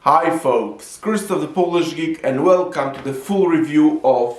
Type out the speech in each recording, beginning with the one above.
Hi folks, Krzysztof the Polish Geek and welcome to the full review of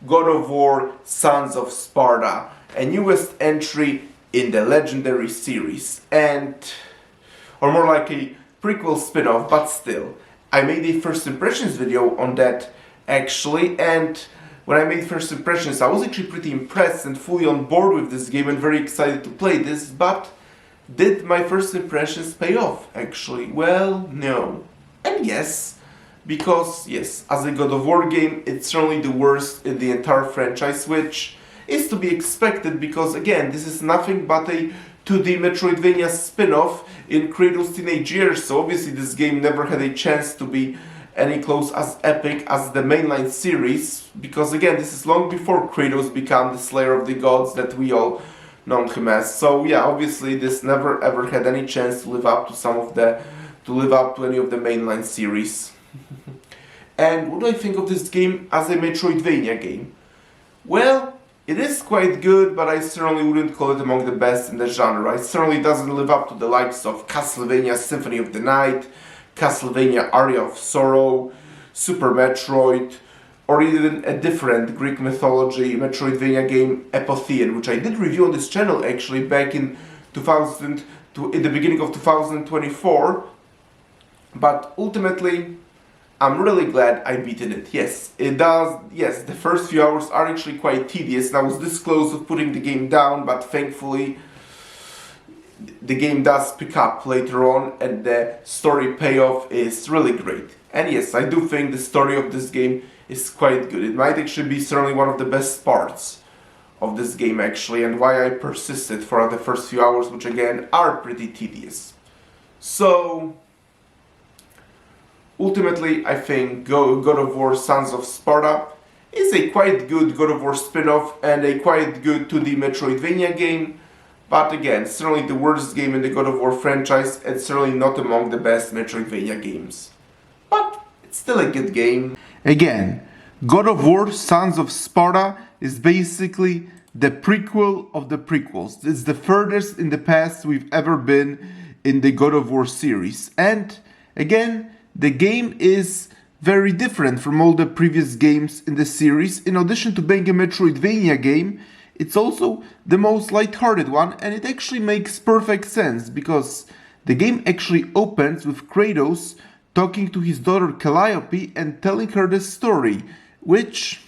God of War Sons of Sparta, a newest entry in the legendary series, or more like a prequel spin-off, but still. I made a first impressions video on that actually, and when I made first impressions I was actually pretty impressed and fully on board with this game and very excited to play this, but did my first impressions pay off actually? Well, no. And yes, because yes, as a God of War game, it's certainly the worst in the entire franchise, which is to be expected because again, this is nothing but a 2D Metroidvania spin-off in Kratos' teenage years, so obviously this game never had a chance to be any close as epic as the mainline series, because again, this is long before Kratos became the slayer of the gods that we all know him as. So yeah, obviously this never ever had any chance to live up to any of the mainline series. And what do I think of this game as a Metroidvania game? Well, it is quite good, but I certainly wouldn't call it among the best in the genre. It certainly doesn't live up to the likes of Castlevania Symphony of the Night, Castlevania Aria of Sorrow, Super Metroid, or even a different Greek mythology Metroidvania game, Epothean, which I did review on this channel actually back in the beginning of 2024. But ultimately, I'm really glad I beaten it. Yes, it does. Yes, the first few hours are actually quite tedious, and I was this close to putting the game down, but thankfully, the game does pick up later on, and the story payoff is really great. And yes, I do think the story of this game is quite good. It might actually be certainly one of the best parts of this game actually, and why I persisted for the first few hours, which again are pretty tedious. So ultimately, I think God of War Sons of Sparta is a quite good God of War spin-off and a quite good 2D Metroidvania game, but again, certainly the worst game in the God of War franchise and certainly not among the best Metroidvania games. But it's still a good game. Again, God of War Sons of Sparta is basically the prequel of the prequels. It's the furthest in the past we've ever been in the God of War series. And again, the game is very different from all the previous games in the series. In addition to being a Metroidvania game, it's also the most lighthearted one, and it actually makes perfect sense because the game actually opens with Kratos talking to his daughter Calliope and telling her the story, which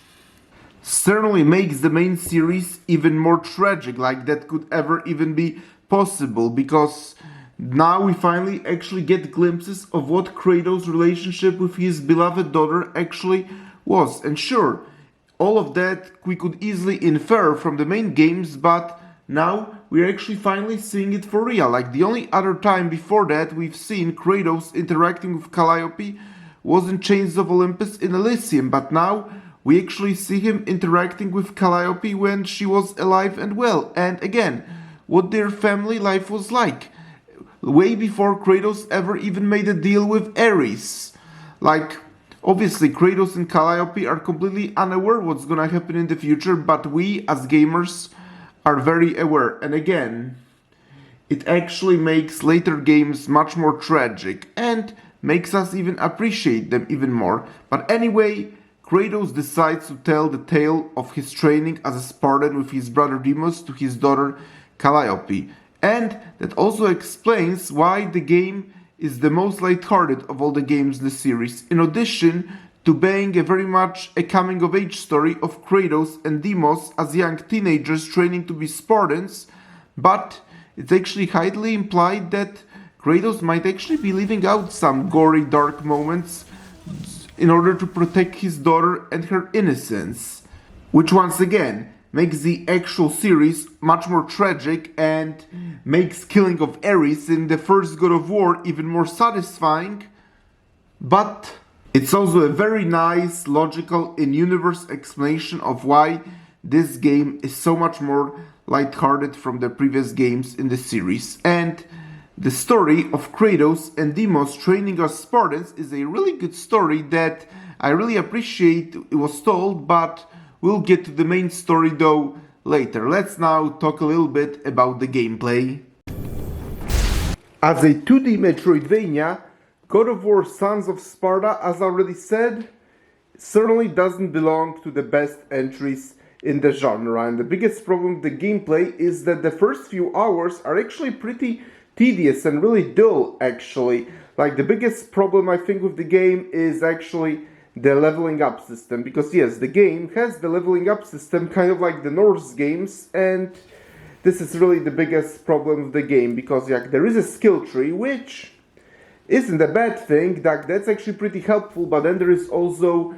certainly makes the main series even more tragic, like that could ever even be possible, because now we finally actually get glimpses of what Kratos' relationship with his beloved daughter actually was. And sure, all of that we could easily infer from the main games, but now we're actually finally seeing it for real. Like the only other time before that we've seen Kratos interacting with Calliope was in Chains of Olympus in Elysium, but now we actually see him interacting with Calliope when she was alive and well. And again, what their family life was like way before Kratos ever even made a deal with Ares. Like, obviously Kratos and Calliope are completely unaware what's gonna happen in the future, but we as gamers are very aware. And again, it actually makes later games much more tragic and makes us even appreciate them even more. But anyway, Kratos decides to tell the tale of his training as a Spartan with his brother Deimos to his daughter Calliope. And that also explains why the game is the most lighthearted of all the games in the series, in addition to being a very much a coming-of-age story of Kratos and Deimos as young teenagers training to be Spartans, but it's actually highly implied that Kratos might actually be leaving out some gory, dark moments in order to protect his daughter and her innocence, which once again makes the actual series much more tragic and makes killing of Ares in the first God of War even more satisfying, but it's also a very nice, logical, in-universe explanation of why this game is so much more lighthearted from the previous games in the series. And the story of Kratos and Deimos training as Spartans is a really good story that I really appreciate it was told, but we'll get to the main story though later. Let's now talk a little bit about the gameplay. As a 2D Metroidvania, God of War Sons of Sparta, as I already said, certainly doesn't belong to the best entries in the genre, and the biggest problem with the gameplay is that the first few hours are actually pretty tedious and really dull, actually. Like, the biggest problem I think with the game is actually the leveling up system, because yes, the game has the leveling up system kind of like the Norse games, and this is really the biggest problem with the game, because like, there is a skill tree, which isn't a bad thing, that's actually pretty helpful, but then there is also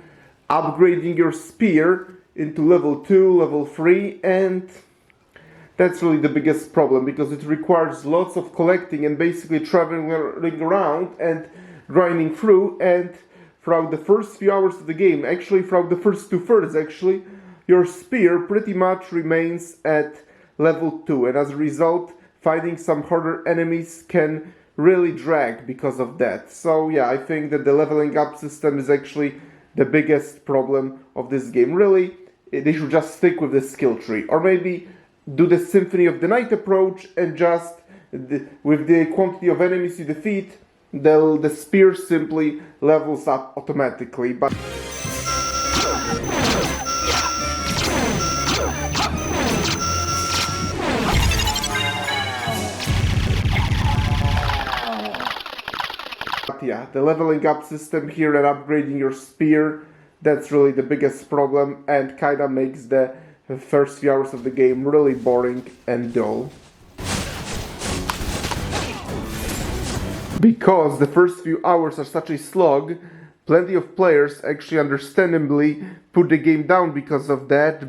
upgrading your spear into level 2, level 3, and that's really the biggest problem, because it requires lots of collecting and basically traveling around and grinding through, and throughout the first few hours of the game, actually throughout the first 2/3 actually, your spear pretty much remains at level 2, and as a result, fighting some harder enemies can really drag because of that. So yeah, I think that the leveling up system is actually the biggest problem of this game. Really, they should just stick with the skill tree, or maybe do the Symphony of the Night approach and just, with the quantity of enemies you defeat, the spear simply levels up automatically. But yeah, the leveling up system here and upgrading your spear, that's really the biggest problem and kinda makes the first few hours of the game really boring and dull. Because the first few hours are such a slog, plenty of players actually understandably put the game down because of that,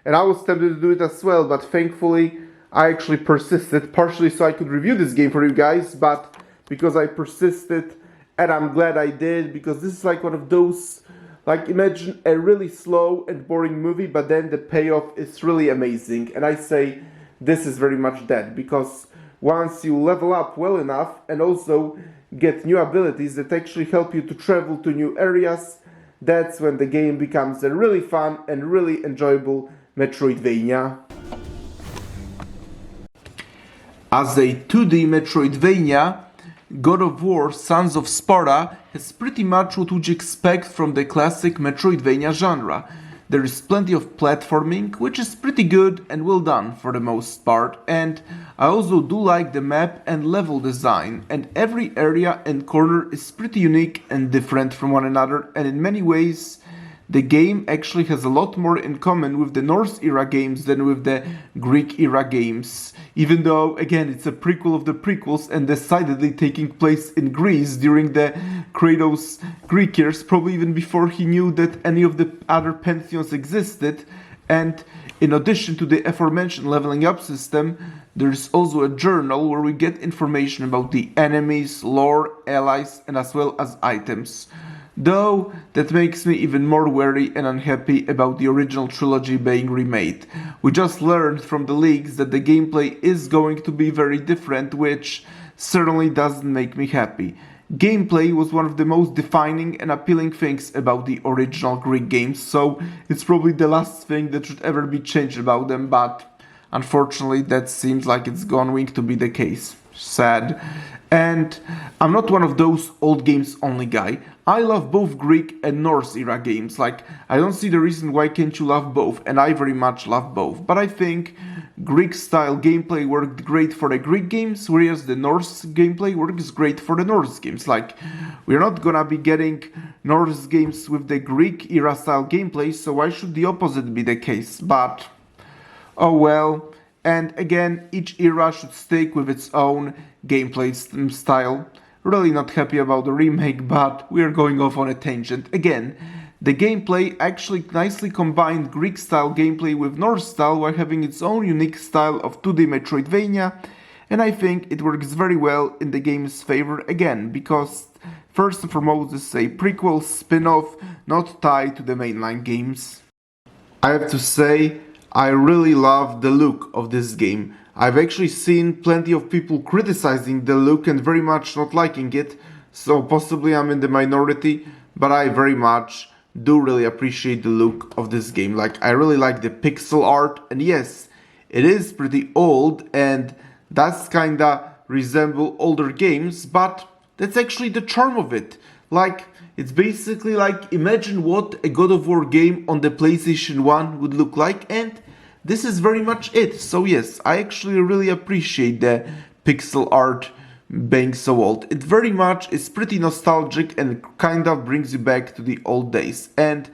and I was tempted to do it as well, but thankfully I actually persisted, partially so I could review this game for you guys, but because I persisted, and I'm glad I did, because this is like one of those, like, imagine a really slow and boring movie, but then the payoff is really amazing, and I say this is very much that, because once you level up well enough and also get new abilities that actually help you to travel to new areas, that's when the game becomes a really fun and really enjoyable Metroidvania. As a 2D Metroidvania, God of War Sons of Sparta has pretty much what would you expect from the classic Metroidvania genre. There is plenty of platforming, which is pretty good and well done for the most part, and I also do like the map and level design, and every area and corner is pretty unique and different from one another, and in many ways the game actually has a lot more in common with the Norse era games than with the Greek era games. Even though, again, it's a prequel of the prequels and decidedly taking place in Greece during the Kratos Greek years, probably even before he knew that any of the other pantheons existed. And in addition to the aforementioned leveling up system, there's also a journal where we get information about the enemies, lore, allies, and as well as items. Though that makes me even more wary and unhappy about the original trilogy being remade. We just learned from the leaks that the gameplay is going to be very different, which certainly doesn't make me happy. Gameplay was one of the most defining and appealing things about the original Greek games, so it's probably the last thing that should ever be changed about them, but unfortunately that seems like it's going to be the case. Sad. And I'm not one of those old games only guy. I love both Greek and Norse era games. Like, I don't see the reason why can't you love both, and I very much love both. But I think Greek style gameplay worked great for the Greek games, whereas the Norse gameplay works great for the Norse games. Like, we're not gonna be getting Norse games with the Greek era style gameplay, so why should the opposite be the case? But oh well. And again, each era should stick with its own gameplay style. Really not happy about the remake, but we're going off on a tangent. Again, the gameplay actually nicely combined Greek style gameplay with Norse style while having its own unique style of 2D Metroidvania, and I think it works very well in the game's favor again, because first and foremost this is a prequel spin-off not tied to the mainline games. I have to say, I really love the look of this game. I've actually seen plenty of people criticizing the look and very much not liking it, so possibly I'm in the minority, but I very much do really appreciate the look of this game. Like, I really like the pixel art, and yes, it is pretty old and does kinda resemble older games, but that's actually the charm of it. Like, it's basically like, imagine what a God of War game on the PlayStation 1 would look like, and this is very much it. So yes, I actually really appreciate the pixel art being so old. It very much is pretty nostalgic and kind of brings you back to the old days. And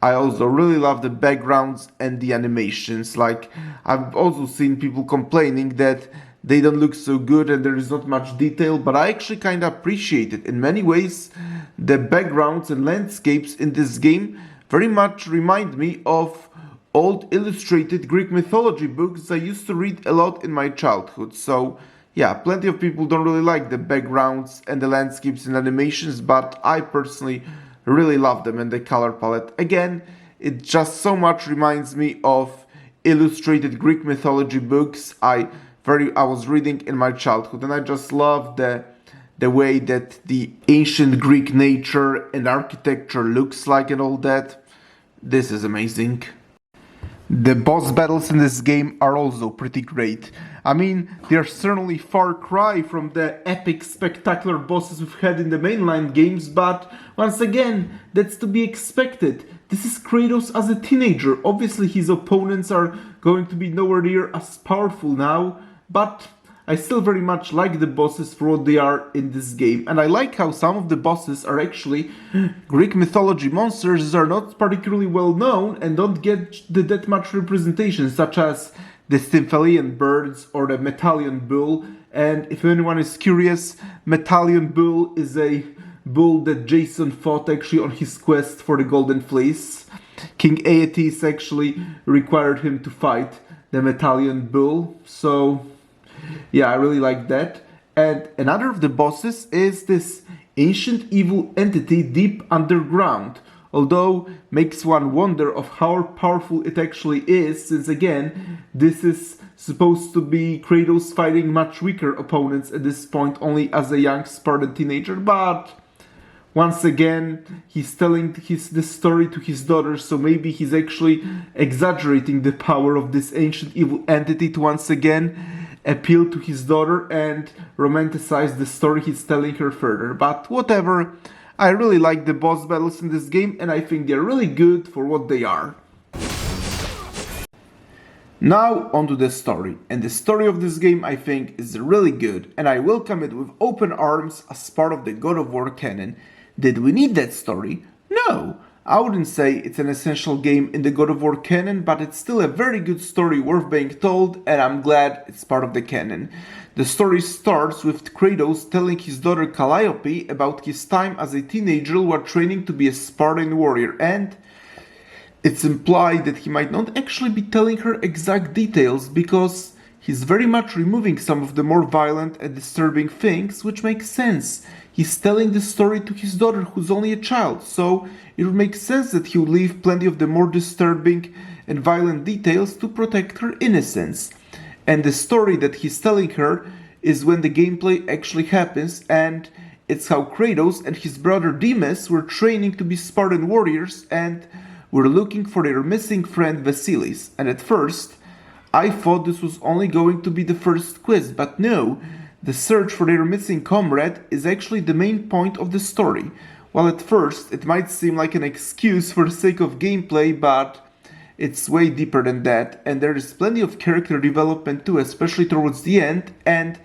I also really love the backgrounds and the animations. Like, I've also seen people complaining that they don't look so good and there is not much detail, but I actually kind of appreciate it. In many ways, the backgrounds and landscapes in this game very much remind me of old illustrated Greek mythology books I used to read a lot in my childhood. So yeah, plenty of people don't really like the backgrounds and the landscapes and animations, but I personally really love them, and the color palette. Again, it just so much reminds me of illustrated Greek mythology books I was reading in my childhood, and I just love the way that the ancient Greek nature and architecture looks like and all that. This is amazing. The boss battles in this game are also pretty great. I mean, they are certainly far cry from the epic, spectacular bosses we've had in the mainline games, but once again, that's to be expected. This is Kratos as a teenager. Obviously, his opponents are going to be nowhere near as powerful now, but I still very much like the bosses for what they are in this game, and I like how some of the bosses are actually Greek mythology monsters that are not particularly well known and don't get that much representation, such as the Stymphalian birds or the Metallian bull. And if anyone is curious, Metallian bull is a bull that Jason fought actually on his quest for the Golden Fleece. King Aeetes actually required him to fight the Metallian bull, so yeah, I really like that. And another of the bosses is this ancient evil entity deep underground, although makes one wonder of how powerful it actually is, since again, this is supposed to be Kratos fighting much weaker opponents at this point only as a young Spartan teenager, but once again, he's telling this story to his daughter, so maybe he's actually exaggerating the power of this ancient evil entity to once again appeal to his daughter and romanticize the story he's telling her further. But whatever, I really like the boss battles in this game, and I think they're really good for what they are. Now onto the story, and the story of this game I think is really good, and I welcome it with open arms as part of the God of War canon. Did we need that story? No! I wouldn't say it's an essential game in the God of War canon, but it's still a very good story worth being told, and I'm glad it's part of the canon. The story starts with Kratos telling his daughter Calliope about his time as a teenager while training to be a Spartan warrior, and it's implied that he might not actually be telling her exact details because he's very much removing some of the more violent and disturbing things, which makes sense. He's telling the story to his daughter who's only a child, so it would make sense that he would leave plenty of the more disturbing and violent details to protect her innocence. And the story that he's telling her is when the gameplay actually happens, and it's how Kratos and his brother Demas were training to be Spartan warriors and were looking for their missing friend Vasilis. And at first, I thought this was only going to be the first quest, but no, the search for their missing comrade is actually the main point of the story. While at first it might seem like an excuse for the sake of gameplay, but it's way deeper than that, and there is plenty of character development too, especially towards the end, and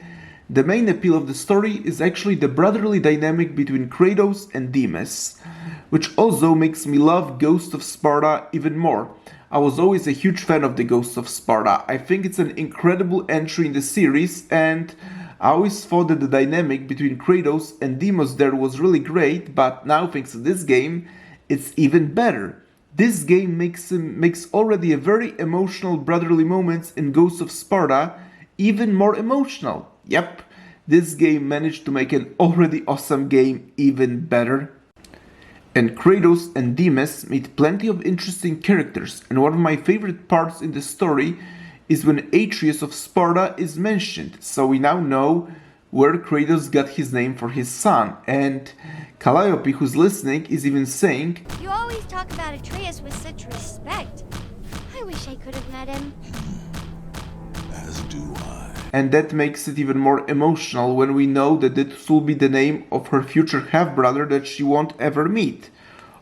the main appeal of the story is actually the brotherly dynamic between Kratos and Demas, which also makes me love Ghost of Sparta even more. I was always a huge fan of the Ghost of Sparta. I think it's an incredible entry in the series, and I always thought that the dynamic between Kratos and Demas there was really great, but now thanks to this game, it's even better. This game makes already a very emotional brotherly moments in Ghost of Sparta even more emotional. Yep, this game managed to make an already awesome game even better. And Kratos and Demas meet plenty of interesting characters, and one of my favorite parts in the story is when Atreus of Sparta is mentioned, so we now know where Kratos got his name for his son, and Calliope, who's listening, is even saying, "You always talk about Atreus with such respect. I wish I could have met him." As do I. And that makes it even more emotional when we know that this will be the name of her future half-brother that she won't ever meet.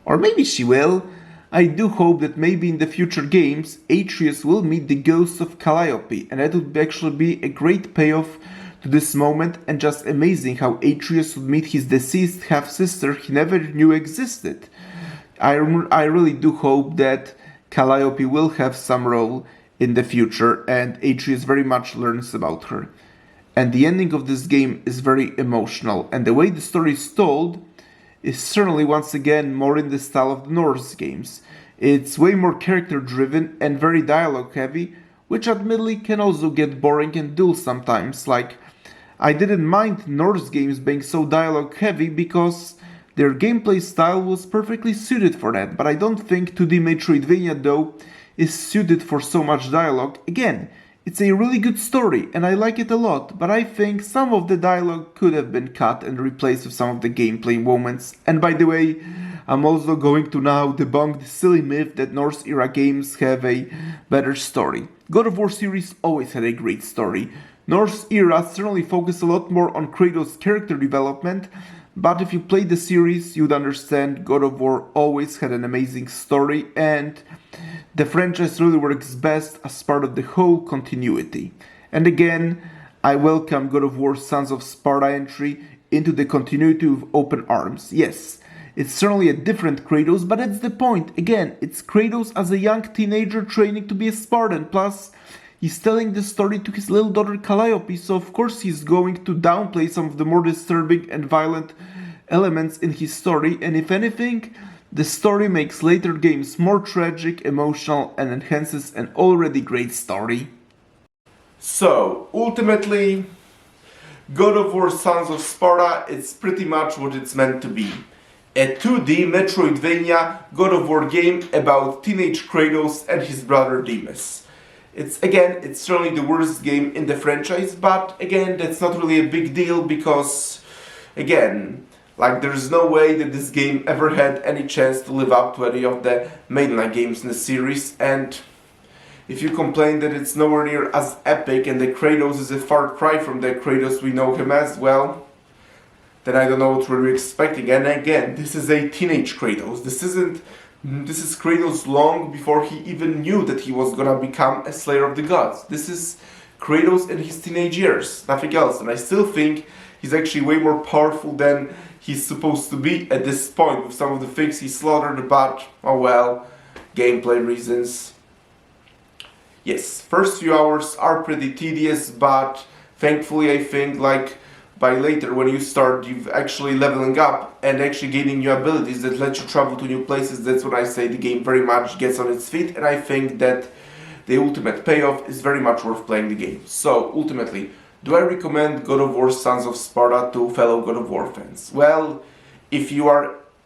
Or maybe she will. I do hope that maybe in the future games, Atreus will meet the ghost of Calliope, and that would actually be a great payoff to this moment, and just amazing how Atreus would meet his deceased half-sister he never knew existed. I really do hope that Calliope will have some role in the future, and Atreus very much learns about her. And the ending of this game is very emotional, and the way the story is told is certainly once again more in the style of the Norse games. It's way more character driven and very dialogue heavy, which admittedly can also get boring and dull sometimes. Like, I didn't mind Norse games being so dialogue heavy because their gameplay style was perfectly suited for that, but I don't think 2D Metroidvania though is suited for so much dialogue. Again, it's a really good story and I like it a lot, but I think some of the dialogue could have been cut and replaced with some of the gameplay moments. And by the way, I'm also going to now debunk the silly myth that Norse era games have a better story. God of War series always had a great story. Norse era certainly focused a lot more on Kratos' character development, but if you played the series, you'd understand God of War always had an amazing story, and the franchise really works best as part of the whole continuity. And again, I welcome God of War Sons of Sparta entry into the continuity with open arms. Yes, it's certainly a different Kratos, but that's the point. Again, it's Kratos as a young teenager training to be a Spartan, plus he's telling the story to his little daughter Calliope, so of course he's going to downplay some of the more disturbing and violent elements in his story, and if anything, the story makes later games more tragic, emotional, and enhances an already great story. So, ultimately, God of War Sons of Sparta is pretty much what it's meant to be. A 2D Metroidvania God of War game about teenage Kratos and his brother Demas. It's certainly the worst game in the franchise, but again, that's not really a big deal because, again, like, there's no way that this game ever had any chance to live up to any of the mainline games in the series, and if you complain that it's nowhere near as epic and the Kratos is a far cry from the Kratos we know him as, well, then I don't know what we're expecting. And again, this is a teenage Kratos. This is Kratos long before he even knew that he was gonna become a slayer of the gods. This is Kratos in his teenage years, nothing else. And I still think he's actually way more powerful than he's supposed to be at this point with some of the things he slaughtered, but oh well, gameplay reasons. Yes, first few hours are pretty tedious, but thankfully I think like by later when you start you've actually leveling up and actually gaining new abilities that let you travel to new places. That's when I say the game very much gets on its feet, and I think that the ultimate payoff is very much worth playing the game. So ultimately, do I recommend God of War Sons of Sparta to fellow God of War fans? Well, if you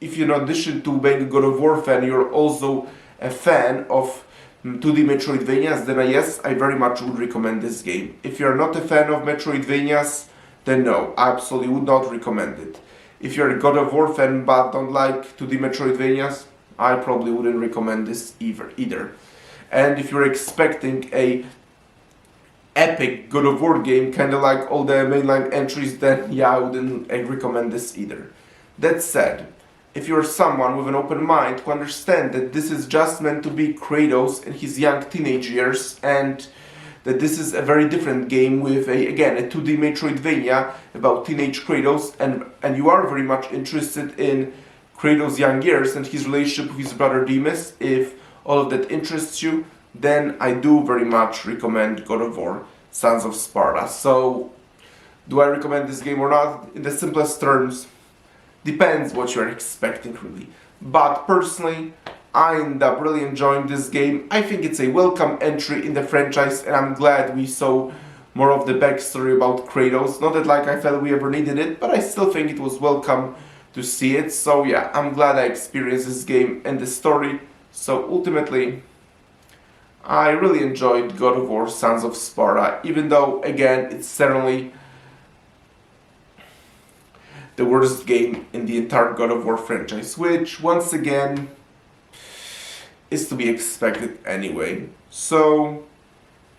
in addition to being a God of War fan, you're also a fan of 2D Metroidvanias, then yes, I very much would recommend this game. If you're not a fan of Metroidvanias, then no, I absolutely would not recommend it. If you're a God of War fan but don't like 2D Metroidvanias, I probably wouldn't recommend this either. And if you're expecting a epic God of War game, kind of like all the mainline entries, then yeah, I wouldn't recommend this either. That said, if you're someone with an open mind who understands that this is just meant to be Kratos in his young teenage years, and that this is a very different game with a 2D Metroidvania about teenage Kratos, and you are very much interested in Kratos' young years and his relationship with his brother Demas, if all of that interests you, then I do very much recommend God of War Sons of Sparta. So, do I recommend this game or not? In the simplest terms, depends what you're expecting really. But personally, I end up really enjoying this game. I think it's a welcome entry in the franchise, and I'm glad we saw more of the backstory about Kratos. Not that like I felt we ever needed it, but I still think it was welcome to see it. So yeah, I'm glad I experienced this game and the story. So ultimately, I really enjoyed God of War Sons of Sparta, even though, again, it's certainly the worst game in the entire God of War franchise, which, once again, is to be expected anyway. So,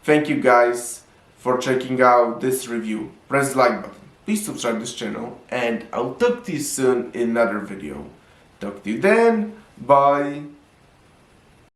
thank you guys for checking out this review. Press the like button. Please subscribe to this channel, and I'll talk to you soon in another video. Talk to you then. Bye.